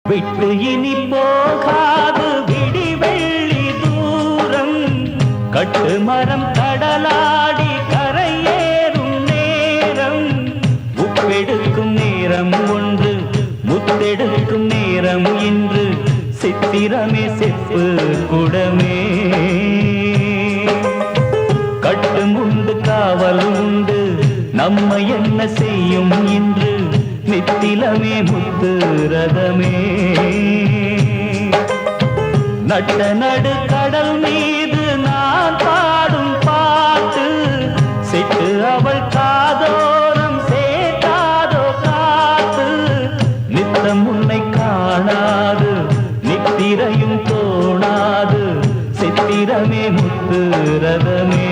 விட்டு இனி போகாது விடிவெள்ளி தூரம் கட்டு மரம் கடலாடி கரையேறும் நேரம் உப்பெடுக்கும் நேரம் ஒன்று முத்தெடுக்கும் நேரம் இன்று சித்திரமே செப்பு குடமே கட்டும் உண்டு காவல் உண்டு நம்ம என்ன செய்யும் இன்று நித்திலமே முத்து ரதமே நட்ட நடு கடல் மீது நான் பாடும் பாட்டு சிட்டு அவள் காதோரம் சேட்டாதோ காத்து நித்தம் உன்னை காணாது நித்திரையும் தோணாது சித்திரமே முத்து ரதமே